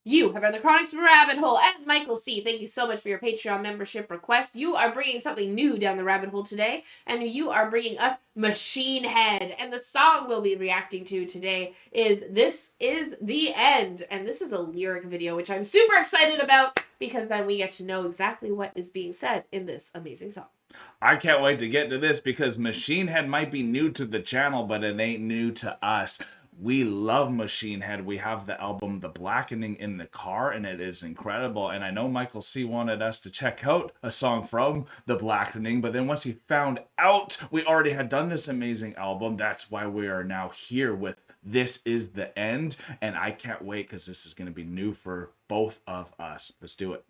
You have earned the Chronics Rabbit Hole, and Michael C. Thank you so much for your Patreon membership request. You are bringing something new down the rabbit hole today, and you are bringing us Machine Head. And the song we'll be reacting to today is This Is the End. And this is a lyric video, which I'm super excited about because then we get to know exactly what is being said in this amazing song. I can't wait to get to this because Machine Head might be new to the channel, but it ain't new to us. We love Machine Head. We have the album The Blackening in the car, and it is incredible. And I know Michael C. wanted us to check out a song from The Blackening, but then once he found out we already had done this amazing album, that's why we are now here with This Is the End. And I can't wait because this is going to be new for both of us. Let's do it.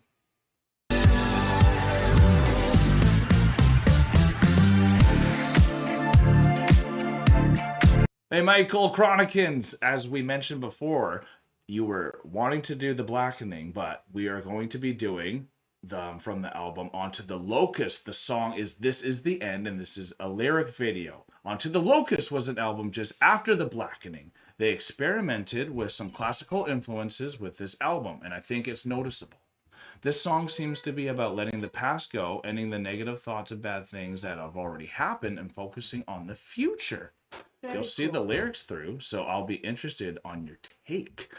Hey, Michael Chronicans, as we mentioned before, you were wanting to do The Blackening, but we are going to be doing from the album Onto the Locust. The song is This Is the End, and this is a lyric video. Onto the Locust was an album just after The Blackening. They experimented with some classical influences with this album, and I think it's noticeable. This song seems to be about letting the past go, ending the negative thoughts of bad things that have already happened, and focusing on the future. You'll see the lyrics through, so I'll be interested on your take.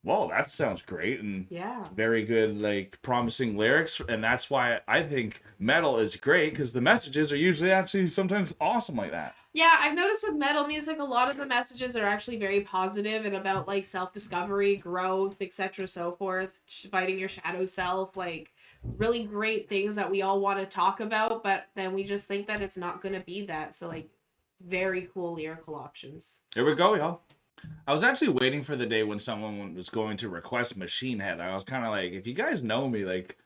Whoa, that sounds great, and very good, like, promising lyrics, and that's why I think metal is great, because the messages are usually actually sometimes awesome like that. Yeah, I've noticed with metal music, a lot of the messages are actually very positive and about, like, self-discovery, growth, etc., so forth, fighting your shadow self, like, really great things that we all want to talk about, but then we just think that it's not going to be that, so, like, very cool lyrical options. Here we go, y'all. I was actually waiting for the day when someone was going to request Machine Head. I was kind of like, if you guys know me, like,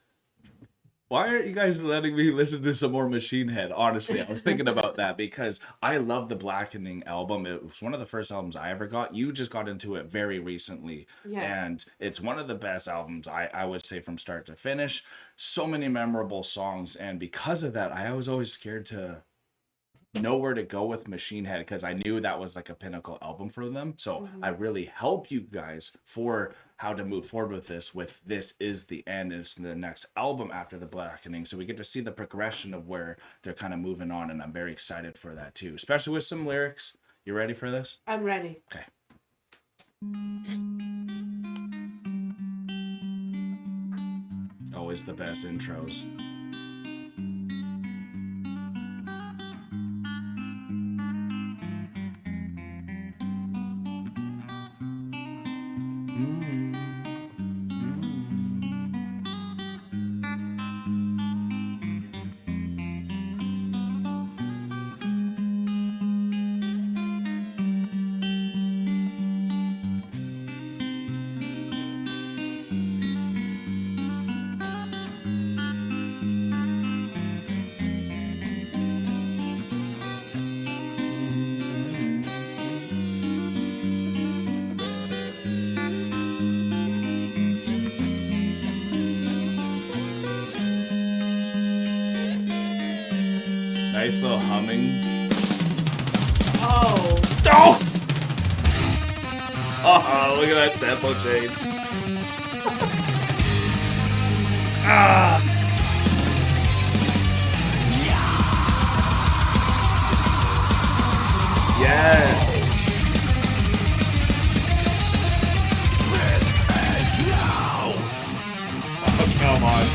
why aren't you guys letting me listen to some more Machine Head? Honestly, I was thinking about that because I love the Blackening album. It was one of the first albums I ever got. You just got into it very recently. Yes. And it's one of the best albums, I would say, from start to finish. So many memorable songs. And because of that, I was always scared to know where to go with Machine Head because I knew that was like a pinnacle album for them. So I really help you guys for how to move forward with this. With This Is the End, it's the next album after The Blackening. So we get to see the progression of where they're kind of moving on, and I'm very excited for that too, especially with some lyrics. You ready for this? I'm ready. Okay. Always the best intros. Nice little humming. Oh. Oh! Oh, look at that tempo change. Ah! Yes! Oh, come on.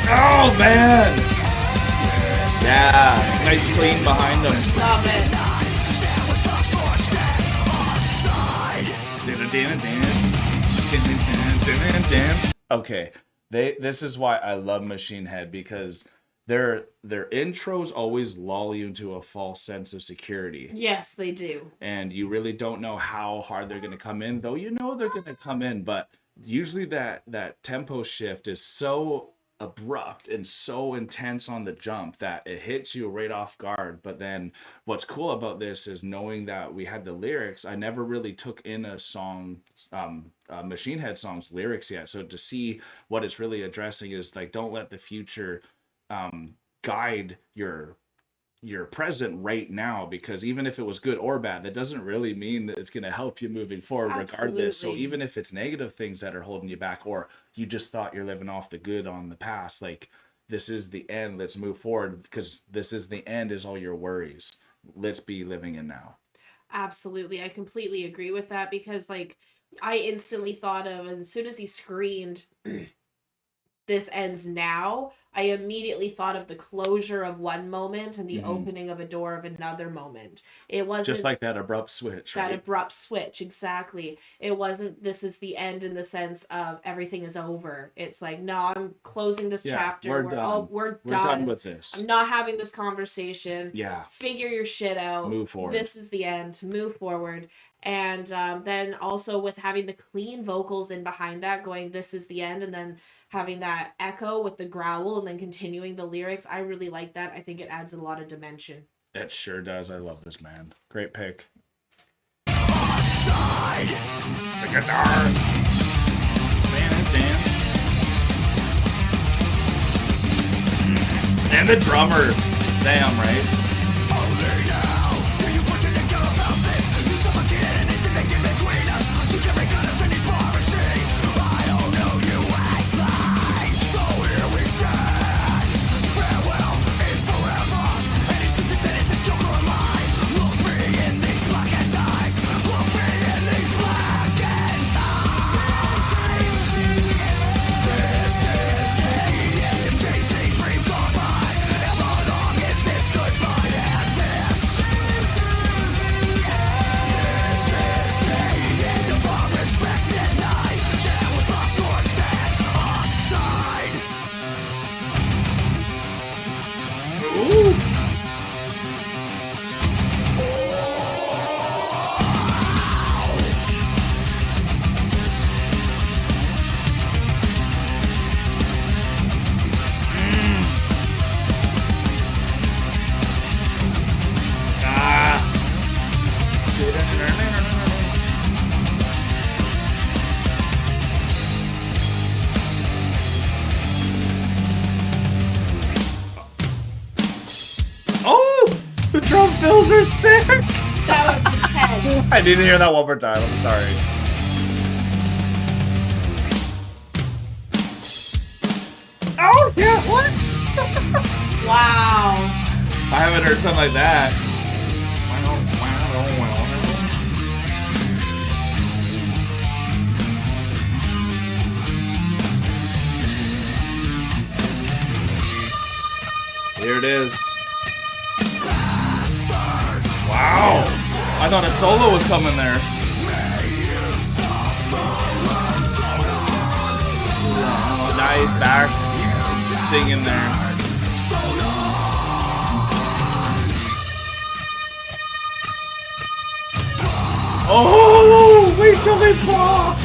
Oh man! Yeah, nice clean behind them. Love it. Okay, this is why I love Machine Head, because their intros always lull you into a false sense of security. Yes, they do. And you really don't know how hard they're going to come in, though you know they're going to come in, but usually that tempo shift is so abrupt and so intense on the jump that it hits you right off guard. But then what's cool about this is knowing that we had the lyrics. I never really took in a song, Machine Head song's lyrics yet, so to see what it's really addressing is like, don't let the future guide your present right now, because even if it was good or bad, that doesn't really mean that it's going to help you moving forward. Absolutely. Regardless. So even if it's negative things that are holding you back, or you just thought you're living off the good on the past, like, this is the end, let's move forward, because this is the end is all your worries, let's be living in now. Absolutely. I completely agree with that, because like I instantly thought of, as soon as he screamed this ends now, I immediately thought of the closure of one moment and the opening of a door of another moment. It wasn't just like that abrupt switch, that right? abrupt switch, exactly. It wasn't this is the end in the sense of everything is over. It's like, no, I'm closing this chapter. We're done. We're done with this. I'm not having this conversation. Yeah. Figure your shit out. Move forward. This is the end. Move forward. And then also with having the clean vocals in behind that, going, this is the end, and then having that echo with the growl and then continuing the lyrics. I really like that. I think it adds a lot of dimension. It sure does. I love this, man. Great pick. The guitars. And the drummer. Damn, right? Those are sick. That was intense. I didn't hear that one more time. I'm sorry. Oh yeah, what? Wow. I haven't heard something like that. Here it is. Wow! I thought a solo was coming there. Oh, nice back singing there. Oh! Wait till they pop!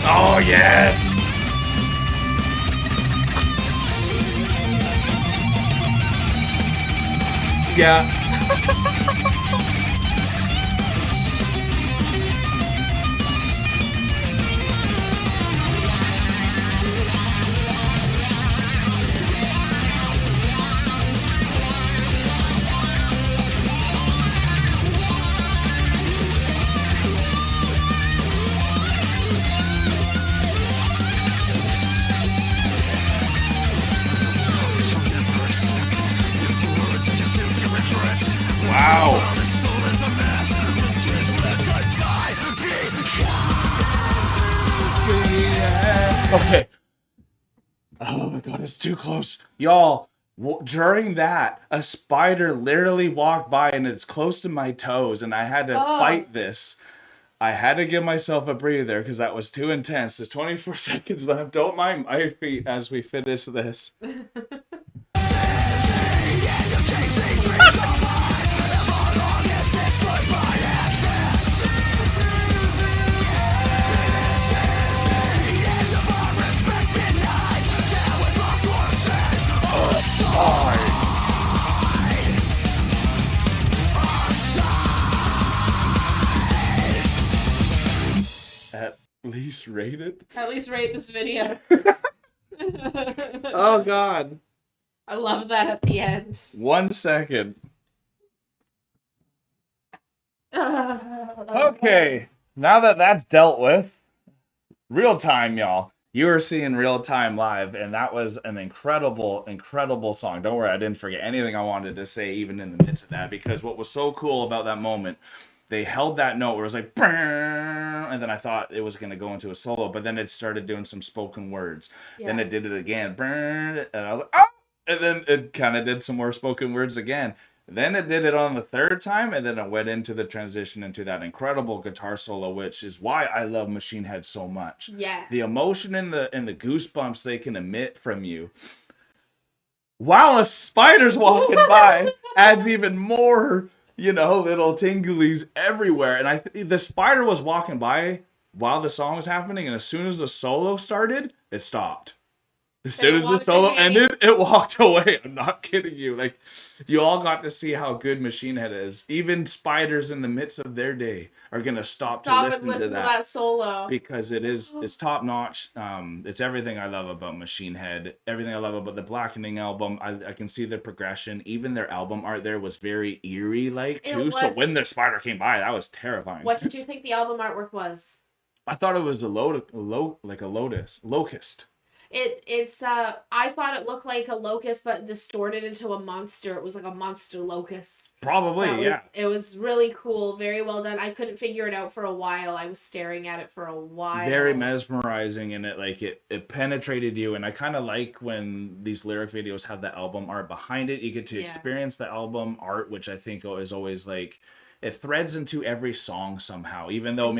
Oh yes! Yeah. Okay. Oh my god, it's too close. Y'all, during that, a spider literally walked by and it's close to my toes, and I had to Oh. fight this. I had to give myself a breather because that was too intense. There's 24 seconds left. Don't mind my feet as we finish this. At least rate it. At least rate this video. Oh god. I love that at the end. 1 second. Okay. Now that that's dealt with, real time, y'all. You were seeing real time live, and that was an incredible, incredible song. Don't worry, I didn't forget anything I wanted to say, even in the midst of that, because what was so cool about that moment, they held that note where it was like, and then I thought it was going to go into a solo, but then it started doing some spoken words. Yeah. Then it did it again, and I was like, oh! And then it kind of did some more spoken words again. Then it did it on the third time, and then it went into the transition into that incredible guitar solo, which is why I love Machine Head so much. Yes. The emotion and the goosebumps they can emit from you while a spider's walking by adds even more, little tinglies everywhere. And the spider was walking by while the song was happening, and as soon as the solo started, it stopped. As soon as the solo ended, it walked away. I'm not kidding you. Like, you all got to see how good Machine Head is. Even spiders in the midst of their day are gonna stop to and listen to that solo. because it's top notch. It's everything I love about Machine Head. Everything I love about the Blackening album. I can see the progression. Even their album art there was very eerie like too. So when the spider came by, that was terrifying. What did you think the album artwork was? I thought it was like a locust. I thought it looked like a locust but distorted into a monster. It was like a monster locust. Probably, yeah. It was really cool, very well done. I couldn't figure it out for a while. I was staring at it for a while. Very mesmerizing, and it penetrated you. And I kind of like when these lyric videos have the album art behind it. You get to experience the album art, which I think is always like, it threads into every song somehow, even though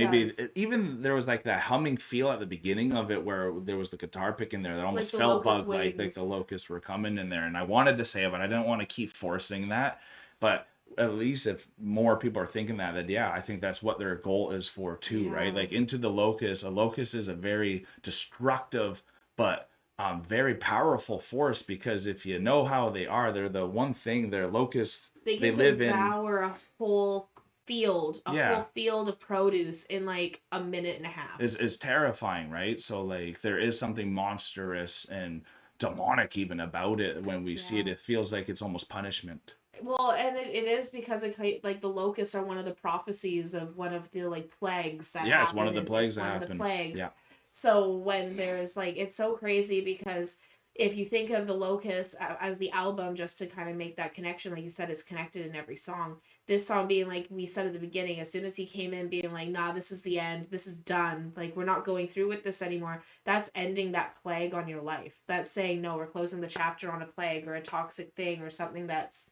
even there was like that humming feel at the beginning of it where there was the guitar pick in there that almost felt like the locusts were coming in there. And I wanted to say it, but I didn't want to keep forcing that. But at least if more people are thinking that yeah, I think that's what their goal is for too, right? Like Into the Locust, a locust is a very destructive but very powerful force, because if you know how they are, they're the one thing, they're locusts. They live in a whole field, whole field of produce in like a minute and a half. Is terrifying, right? So like there is something monstrous and demonic even about it. When we see it, it feels like it's almost punishment. Well, and it is because like the locusts are one of the prophecies of one of the like plagues that happen. It's one of the plagues that happen. Yeah. So when there's like, it's so crazy because if you think of the locust as the album, just to kind of make that connection, like you said, is connected in every song. This song being like we said at the beginning, as soon as he came in being like, nah, this is the end, this is done, like we're not going through with this anymore. That's ending that plague on your life. That's saying, no, we're closing the chapter on a plague or a toxic thing or something that's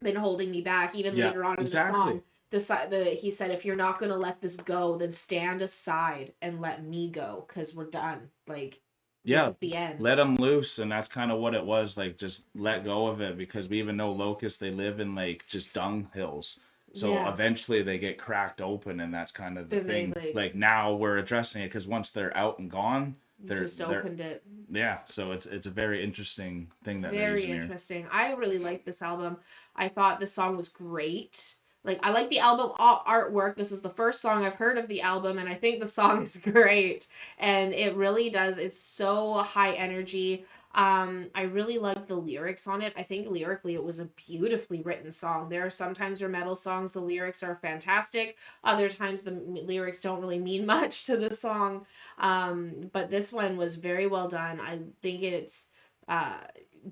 been holding me back. Even later on in the song, he said, if you're not going to let this go, then stand aside and let me go, because we're done. Like, this is the end. Let them loose. And that's kind of what it was, like, just let go of it, because we even know locusts, they live in like just dung hills. So eventually they get cracked open, and that's kind of the thing. Like now we're addressing it because once they're out and gone, they're just opened it. Yeah, so it's a very interesting thing that very interesting here. I really like this album. I thought the song was great. Like, I like the album artwork. This is the first song I've heard of the album, and I think the song is great. And it really does. It's so high energy. I really like the lyrics on it. I think lyrically it was a beautifully written song. There are sometimes your metal songs, the lyrics are fantastic. Other times the lyrics don't really mean much to the song. But this one was very well done. I think it's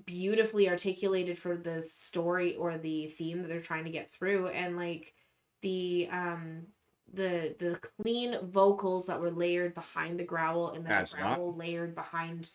beautifully articulated for the story or the theme that they're trying to get through. And like the the clean vocals that were layered behind the growl, and then Adds the a lot. growl layered behind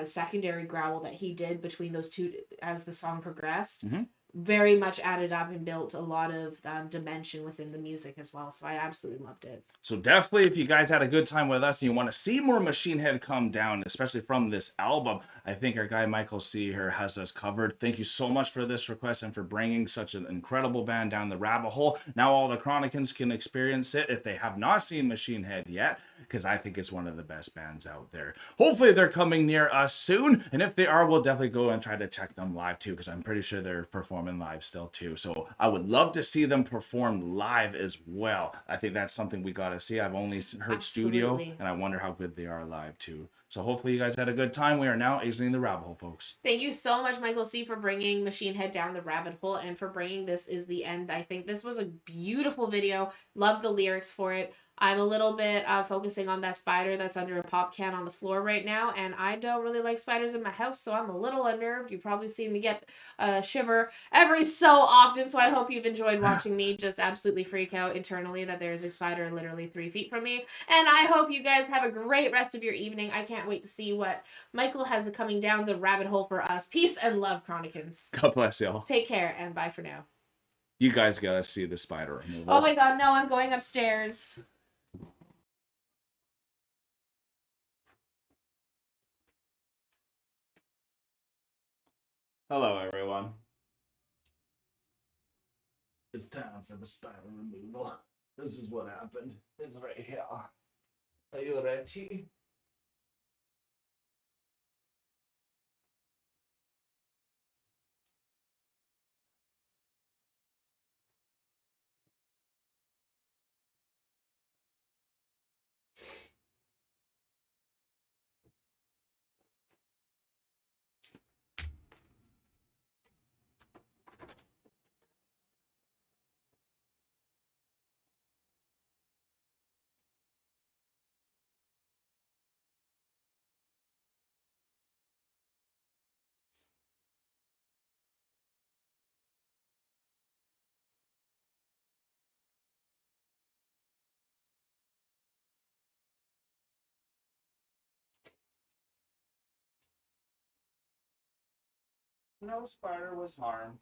secondary growl that he did between those two as the song progressed. Mhm. Very much added up and built a lot of dimension within the music as well. So I absolutely loved it. So definitely, if you guys had a good time with us and you want to see more Machine Head come down, especially from this album, I think our guy Michael C here has us covered. Thank you so much for this request and for bringing such an incredible band down the rabbit hole. Now all the Chronicans can experience it if they have not seen Machine Head yet, because I think it's one of the best bands out there. Hopefully they're coming near us soon, and if they are, we'll definitely go and try to check them live too, because I'm pretty sure they're performing live still too. So I would love to see them perform live as well. I think that's something we got to see. I've only heard studio, Absolutely. and I wonder how good they are live too. So hopefully you guys had a good time. We are now exiting the rabbit hole, folks. Thank you so much, Michael C, for bringing Machine Head down the rabbit hole and for bringing This Is the End. I think this was a beautiful video. Love the lyrics for it. I'm a little bit focusing on that spider that's under a pop can on the floor right now, and I don't really like spiders in my house, so I'm a little unnerved. You've probably seen me get a shiver every so often, so I hope you've enjoyed watching me just absolutely freak out internally that there is a spider literally 3 feet from me. And I hope you guys have a great rest of your evening. I can't wait to see what Michael has coming down the rabbit hole for us. Peace and love, Chronicans. God bless y'all. Take care and bye for now. You guys gotta see the spider removal. Oh my god, no, I'm going upstairs. Hello, everyone. It's time for the spider removal. This is what happened. It's right here. Are you ready? No spider was harmed.